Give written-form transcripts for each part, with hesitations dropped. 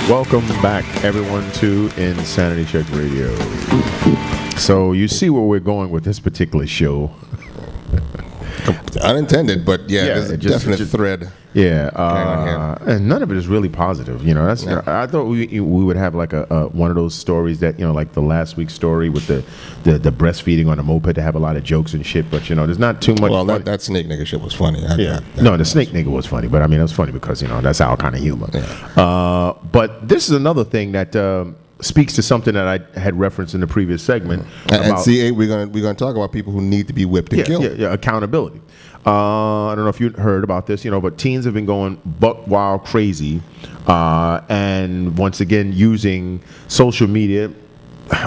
Welcome back, everyone, to Insanity Check Radio. So you see where we're going with this particular show. Unintended, but there's a definite thread. Yeah, and none of it is really positive. You know, that's. No. I thought we would have like a one of those stories that, you know, like the last week's story with the breastfeeding on a moped to have a lot of jokes and shit. But, you know, there's not too much. Well, that snake nigga shit was funny. The snake nigga was funny, but I mean, it was funny because, you know, that's our kind of humor. Yeah. But this is another thing that speaks to something that I had referenced in the previous segment. And C8, we're gonna talk about people who need to be whipped and killed. Yeah, accountability. I don't know if you heard about this, you know, but teens have been going buck wild crazy, and once again using social media.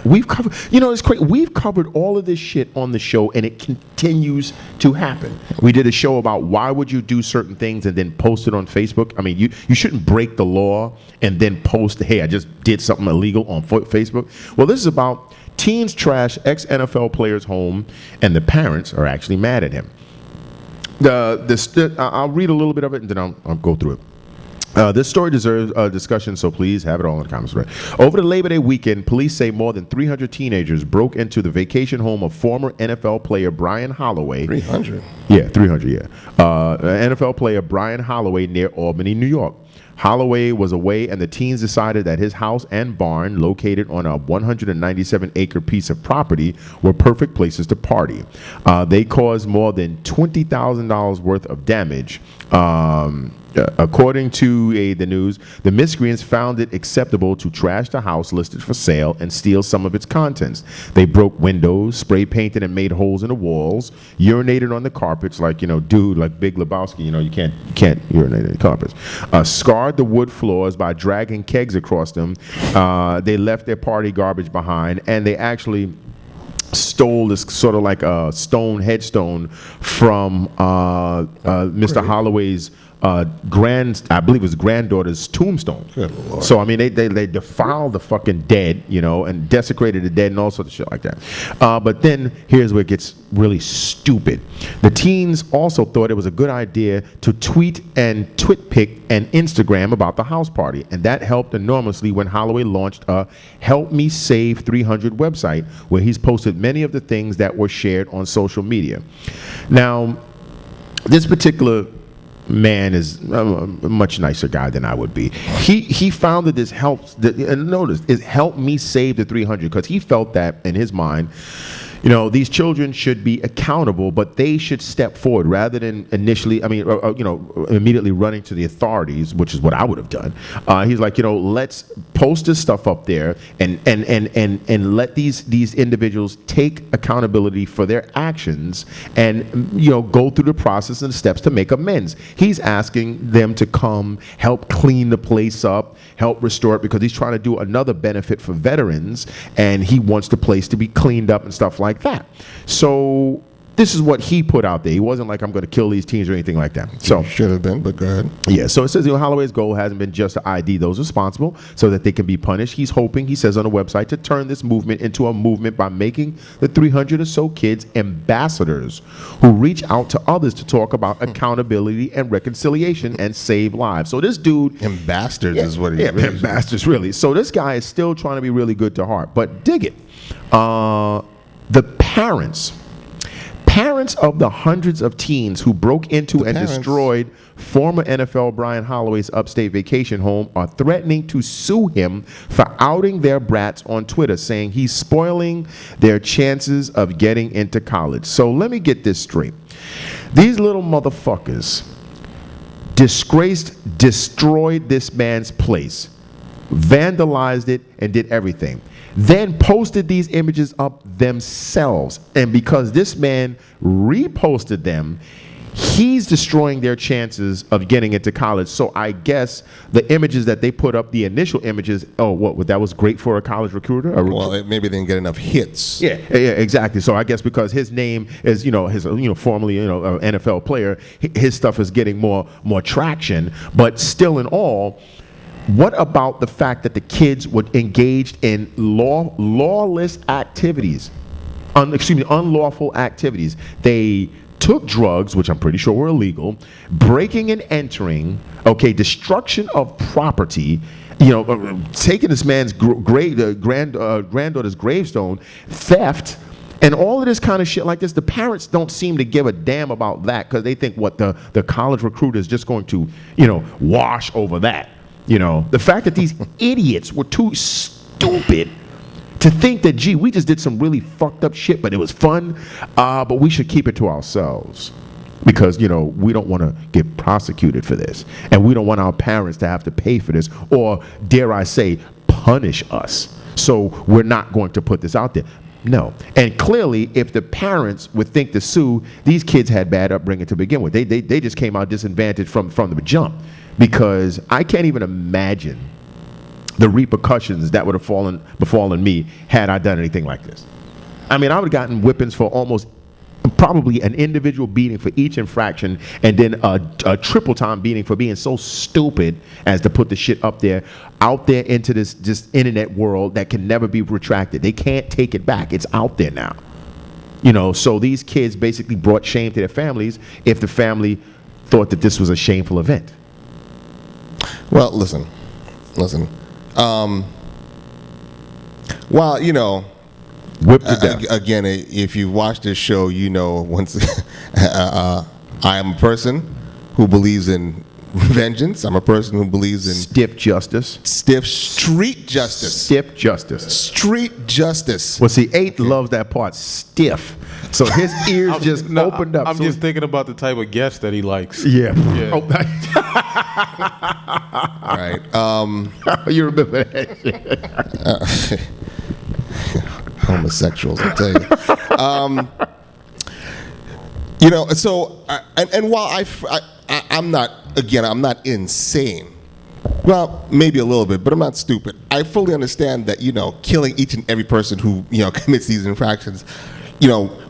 We've covered, you know, it's crazy. We've covered all of this shit on the show, and it continues to happen. We did a show about why would you do certain things and then post it on Facebook. I mean, you shouldn't break the law and then post, hey, I just did something illegal on Facebook. Well, this is about teens trash ex-NFL player's home, and the parents are actually mad at him. I'll read a little bit of it, and then I'll go through it. This story deserves a discussion, so please have it all in the comments. Right. Over the Labor Day weekend, police say more than 300 teenagers broke into the vacation home of former NFL player Brian Holloway. 300? Yeah, 300, yeah. NFL player Brian Holloway near Albany, New York. Holloway was away, and the teens decided that his house and barn, located on a 197-acre piece of property, were perfect places to party. They caused more than $20,000 worth of damage. According to the news, the miscreants found it acceptable to trash the house listed for sale and steal some of its contents. They broke windows, spray painted and made holes in the walls, urinated on the carpets, like, you know, dude, like Big Lebowski, you know, you can't urinate in the carpets. Scarred the wood floors by dragging kegs across them. They left their party garbage behind, and they actually stole this sort of like a stone headstone from Mr. Holloway's I believe his granddaughter's tombstone. So I mean, they defiled the fucking dead, you know, and desecrated the dead and all sorts of shit like that. But then here's where it gets really stupid. The teens also thought it was a good idea to tweet and TwitPic and Instagram about the house party, and that helped enormously when Holloway launched a Help Me Save 300 website, where he's posted many of the things that were shared on social media. Now, this particular man is a much nicer guy than I would be. He founded this and notice, it helped me save the 300, because he felt that in his mind, you know, these children should be accountable, but they should step forward rather than immediately running to the authorities, which is what I would have done. He's like, you know, let's post this stuff up there and let these individuals take accountability for their actions and, you know, go through the process and the steps to make amends. He's asking them to come help clean the place up, help restore it, because he's trying to do another benefit for veterans, and he wants the place to be cleaned up and stuff like that. So this is what he put out there. He wasn't like, I'm going to kill these teens or anything like that. So should have been, but go ahead. Yeah, so it says, you know, Holloway's goal hasn't been just to ID those responsible so that they can be punished. He's hoping, he says on the website, to turn this movement into a movement by making the 300 or so kids ambassadors who reach out to others to talk about accountability and reconciliation and save lives. So this dude... Ambassadors is what he really ambassadors, really. So this guy is still trying to be really good to heart. But dig it. The parents of the hundreds of teens who broke into and destroyed former NFL Brian Holloway's upstate vacation home are threatening to sue him for outing their brats on Twitter, saying he's spoiling their chances of getting into college. So let me get this straight. These little motherfuckers destroyed this man's place, vandalized it, and did everything. Then posted these images up themselves. And because this man reposted them, he's destroying their chances of getting into college. So I guess the images that they put up, the initial images, that was great for a college recruiter? Well, maybe they didn't get enough hits. Yeah, exactly. So I guess because his name is, formerly, an NFL player, his stuff is getting more traction. But still in all, what about the fact that the kids were engaged in lawless activities, unlawful activities? They took drugs, which I'm pretty sure were illegal, breaking and entering, destruction of property, taking this man's granddaughter's gravestone, theft, and all of this kind of shit like this. The parents don't seem to give a damn about that because they think what the college recruiter is just going to, wash over that. The fact that these idiots were too stupid to think that, gee, we just did some really fucked up shit, but it was fun, but we should keep it to ourselves. Because, we don't want to get prosecuted for this. And we don't want our parents to have to pay for this or, dare I say, punish us. So we're not going to put this out there. No. And clearly, if the parents would think to sue, these kids had bad upbringing to begin with. They just came out disadvantaged from the jump. Because I can't even imagine the repercussions that would have befallen me had I done anything like this. I mean, I would have gotten whippings for almost probably an individual beating for each infraction, and then a triple time beating for being so stupid as to put the shit out there into this internet world that can never be retracted. They can't take it back. It's out there now. So these kids basically brought shame to their families if the family thought that this was a shameful event. Well, listen. Whipped to death. Again, if you watch this show, once I am a person who believes in vengeance. I'm a person who believes in stiff justice. Street justice. Stiff justice. Street justice. Well, see, 8 loves that part, stiff. So his ears just opened up. I'm just thinking about the type of guest that he likes. Yeah. All right. You remember that shit. Homosexuals, I tell you. So, and while I'm not insane. Well, maybe a little bit, but I'm not stupid. I fully understand that, killing each and every person who, commits these infractions,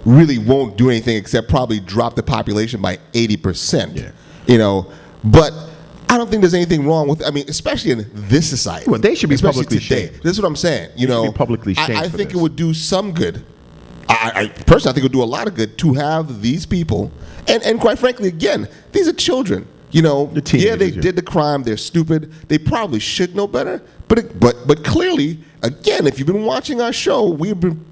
really won't do anything except probably drop the population by 80%. Yeah. But I don't think there's anything wrong with, especially in this society. Well, they should be especially publicly today. shamed. This is what I'm saying. They should be publicly shamed I for think this. it would do some good. I personally think it would do a lot of good to have these people, and quite frankly, again, these are children. They did the crime. They're stupid. They probably should know better. But clearly, again, if you've been watching our show, we've been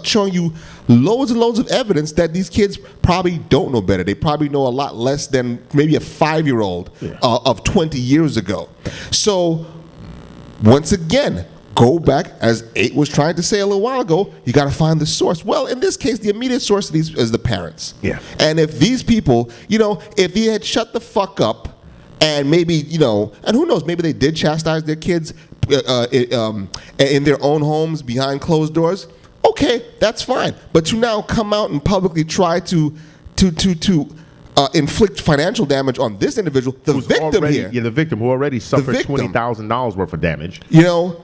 showing you loads and loads of evidence that these kids probably don't know better. They probably know a lot less than maybe a 5-year-old of 20 years ago. So, once again, go back, as 8 was trying to say a little while ago, you got to find the source. Well, in this case, the immediate source of these is the parents. Yeah. And if these people, if they had shut the fuck up, and maybe, and who knows, maybe they did chastise their kids in their own homes behind closed doors, okay, that's fine. But to now come out and publicly try to inflict financial damage on this individual, the victim here. Yeah, the victim who already suffered $20,000 worth of damage. You're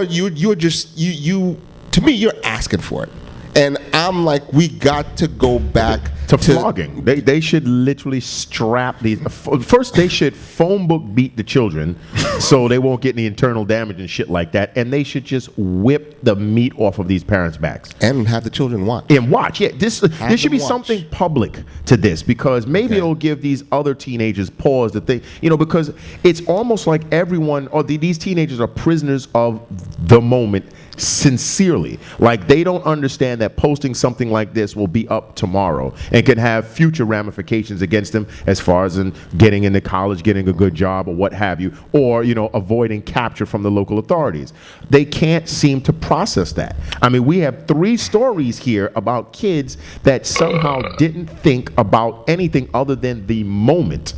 to me, you're asking for it. And I'm like, we got to go back to flogging. They should literally strap these. First, they should phone book beat the children so they won't get any internal damage and shit like that. And they should just whip the meat off of these parents' backs. And have the children watch. And watch. Yeah, there should be something public to this, because maybe it'll give these other teenagers pause that they, because it's almost like everyone, or these teenagers are prisoners of the moment. Sincerely, like they don't understand that posting something like this will be up tomorrow and can have future ramifications against them, as far as in getting into college, getting a good job, or what have you, or avoiding capture from the local authorities. They can't seem to process that. We have 3 stories here about kids that somehow didn't think about anything other than the moment.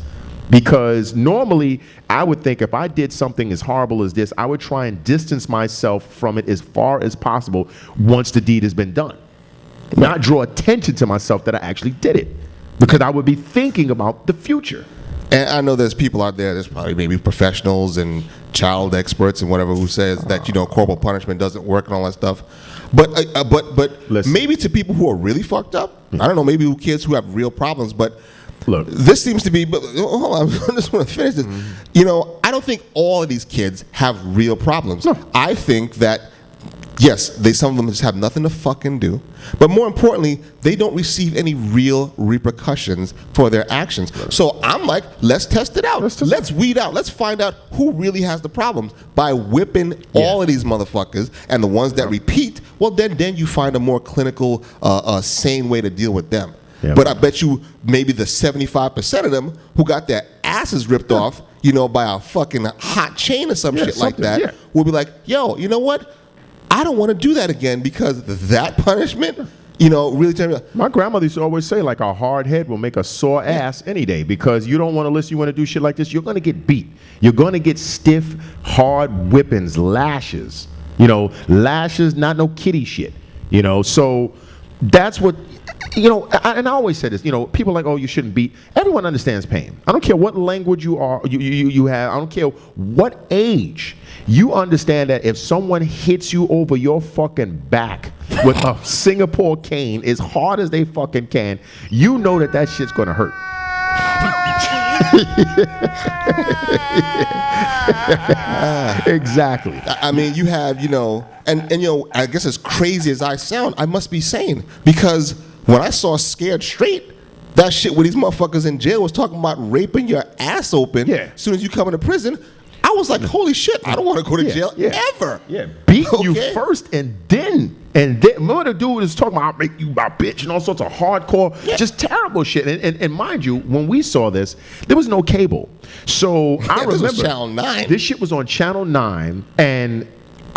Because normally, I would think if I did something as horrible as this, I would try and distance myself from it as far as possible once the deed has been done. Not draw attention to myself that I actually did it, because I would be thinking about the future. And I know there's people out there, there's probably maybe professionals and child experts and whatever, who says that, corporal punishment doesn't work and all that stuff. But Listen. Maybe to people who are really fucked up, I don't know, maybe kids who have real problems, but look, this seems to be, but hold on, I just want to finish this. I don't think all of these kids have real problems. No. I think that Yes, some of them just have nothing to fucking do. But more importantly, they don't receive any real repercussions for their actions. So I'm like, let's test it out. Let's weed out. Let's find out who really has the problems by whipping all of these motherfuckers, and the ones that repeat, well, then you find a more clinical, sane way to deal with them. Yeah, but I bet you maybe the 75% of them who got their asses ripped off, by a fucking hot chain or some shit like that, will be like, yo, you know what? I don't want to do that again because that punishment, really tell me. My grandmother used to always say, like, a hard head will make a sore ass any day, because you don't want to listen, you want to do shit like this, you're going to get beat. You're going to get stiff, hard whippings, lashes. Lashes, not no kitty shit. So that's what, and I always say this, people are like, oh, you shouldn't beat. Everyone understands pain. I don't care what language you have. I don't care what age. You understand that if someone hits you over your fucking back with a Singapore cane as hard as they fucking can, you know that shit's gonna hurt. Exactly. I mean, you have, I guess as crazy as I sound, I must be sane, because when I saw Scared Straight, that shit where these motherfuckers in jail was talking about raping your ass open as soon as you come into prison, I was like, holy shit, I don't want to go to jail ever. Yeah, beating you first and then remember the dude was talking about, I'll make you my bitch and all sorts of hardcore, just terrible shit. And mind you, when we saw this, there was no cable. So I remember, this was Channel 9. This shit was on Channel 9, and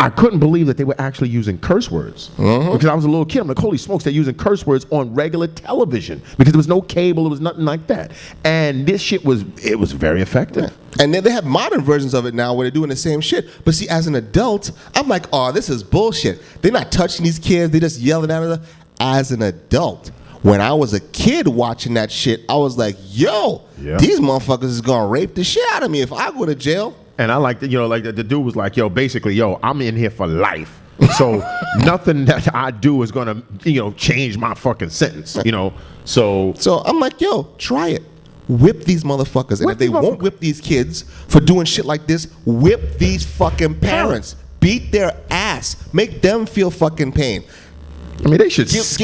I couldn't believe that they were actually using curse words. Because I was a little kid. I'm like, holy smokes, they're using curse words on regular television, because there was no cable, it was nothing like that. And this shit was very effective. Yeah. And then they have modern versions of it now where they're doing the same shit. But see, as an adult, I'm like, oh, this is bullshit. They're not touching these kids, they're just yelling at them. As an adult, when I was a kid watching that shit, I was like, yo, these motherfuckers is gonna rape the shit out of me if I go to jail. And I like the dude was like, yo, basically, I'm in here for life. So nothing that I do is gonna, change my fucking sentence, So I'm like, yo, try it. Whip these motherfuckers. And if they won't whip these kids for doing shit like this, whip these fucking parents. Beat their ass. Make them feel fucking pain. I mean, they should they should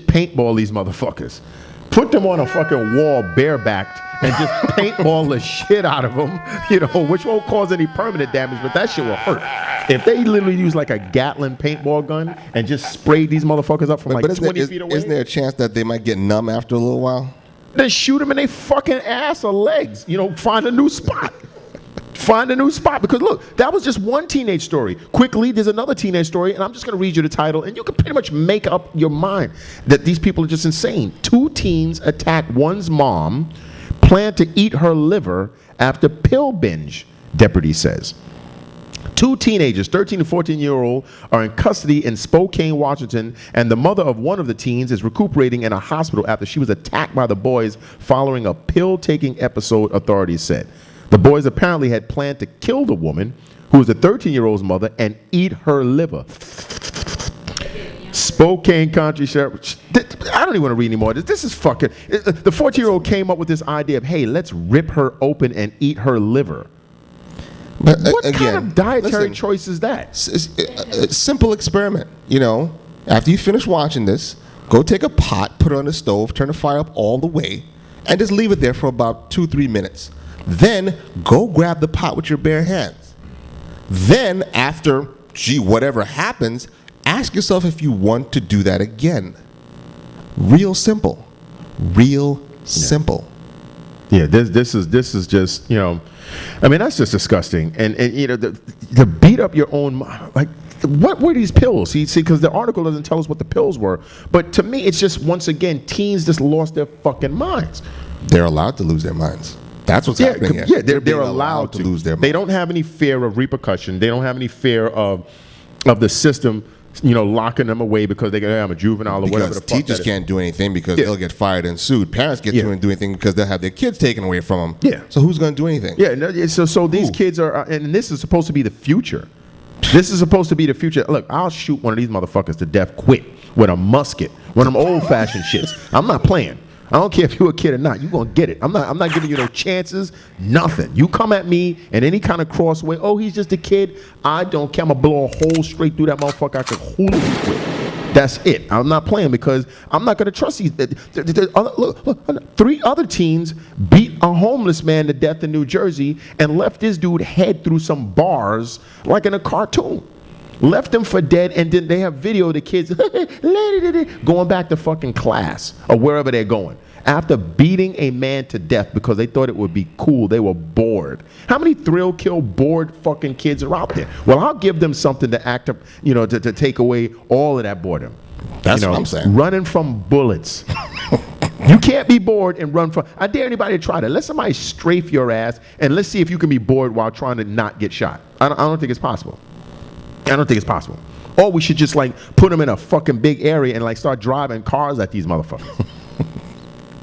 paintball these motherfuckers. Put them on a fucking wall barebacked and just paintball the shit out of them, which won't cause any permanent damage, but that shit will hurt. If they literally use like a Gatling paintball gun and just spray these motherfuckers up from 20 feet away. Isn't there a chance that they might get numb after a little while? Then shoot them in their fucking ass or legs. Find a new spot. Find a new spot. Because look, that was just one teenage story. Quickly, there's another teenage story, and I'm just going to read you the title, and you can pretty much make up your mind that these people are just insane. 2 teens attack one's mom, plan to eat her liver after pill binge, deputy says. 2 teenagers, 13 and 14-year-old, are in custody in Spokane, Washington, and the mother of one of the teens is recuperating in a hospital after she was attacked by the boys following a pill-taking episode, authorities said. The boys apparently had planned to kill the woman, who was the 13-year-old's mother, and eat her liver. Spokane County Sheriff. I don't even want to read anymore. This is fucking. The 14-year-old came up with this idea of, hey, let's rip her open and eat her liver. But what kind of dietary choice is that? A simple experiment. After you finish watching this, go take a pot, put it on the stove, turn the fire up all the way, and just leave it there for about 2-3 minutes. Then go grab the pot with your bare hands. Then after, whatever happens, ask yourself if you want to do that again. Real simple. Real simple. Yeah, this is just, I mean, that's just disgusting. And to beat up your own, like, what were these pills? See, because the article doesn't tell us what the pills were. But to me, it's just, once again, teens just lost their fucking minds. They're allowed to lose their minds. That's what's happening here. Yeah, they're allowed to lose their minds. They don't have any fear of repercussion. They don't have any fear of the system, locking them away because they go, I'm a juvenile or whatever the fuck. Teachers can't do anything because they'll get fired and sued. Parents can't do anything because they'll have their kids taken away from them. Yeah. So who's going to do anything? Yeah. So these kids are, and this is supposed to be the future. This is supposed to be the future. Look, I'll shoot one of these motherfuckers to death quick with a musket, one of them old-fashioned shits. I'm not playing. I don't care if you're a kid or not. You're going to get it. I'm not giving you no chances, nothing. You come at me in any kind of cross way, oh, he's just a kid. I don't care. I'm going to blow a hole straight through that motherfucker I could hula hoop with. That's it. I'm not playing because I'm not going to trust these. Look, 3 other teens beat a homeless man to death in New Jersey and left this dude head through some bars like in a cartoon. Left him for dead, and then they have video of the kids going back to fucking class or wherever they're going after beating a man to death because they thought it would be cool. They were bored. How many thrill-kill bored fucking kids are out there? Well, I'll give them something to act up, to take away all of that boredom. That's what I'm saying. Running from bullets. You can't be bored and run from. I dare anybody to try that. Let somebody strafe your ass, and let's see if you can be bored while trying to not get shot. I don't think it's possible. I don't think it's possible. Or we should just put them in a fucking big area and start driving cars at these motherfuckers.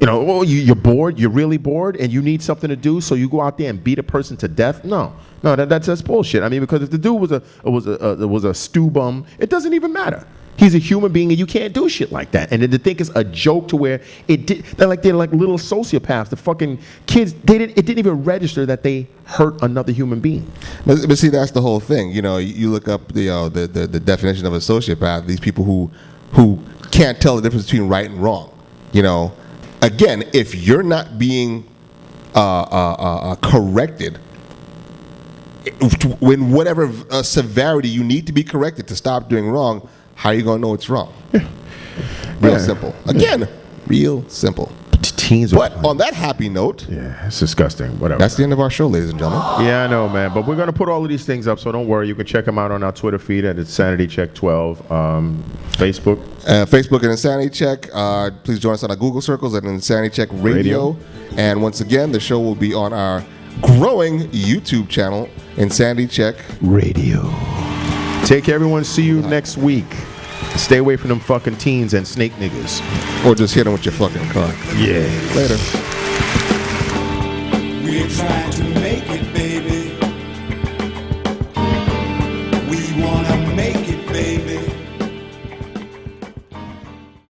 You're bored, you're really bored, and you need something to do, so you go out there and beat a person to death. No, that's bullshit. I mean, because if the dude was a stew bum, it doesn't even matter. He's a human being, and you can't do shit like that. And then to think it's a joke to where they're like little sociopaths. The fucking kids, it didn't even register that they hurt another human being. But see, that's the whole thing. You look up the definition of a sociopath. These people who can't tell the difference between right and wrong. Again, if you're not being corrected in whatever severity you need to be corrected to stop doing wrong, how are you going to know it's wrong? Real simple. Again, real simple. Teens. But on that happy note, yeah, it's disgusting. Whatever. That's the end of our show, ladies and gentlemen. Yeah, I know, man. But we're going to put all of these things up, so don't worry. You can check them out on our Twitter feed at Insanity Check 12. Facebook. Facebook and Insanity Check. Please join us on our Google circles at Insanity Check Radio. And once again, the show will be on our growing YouTube channel, Insanity Check Radio. Take care, everyone. See you next week. Stay away from them fucking teens and snake niggas. Or just hit them with your fucking car. Yeah. Later. We're trying to make it better.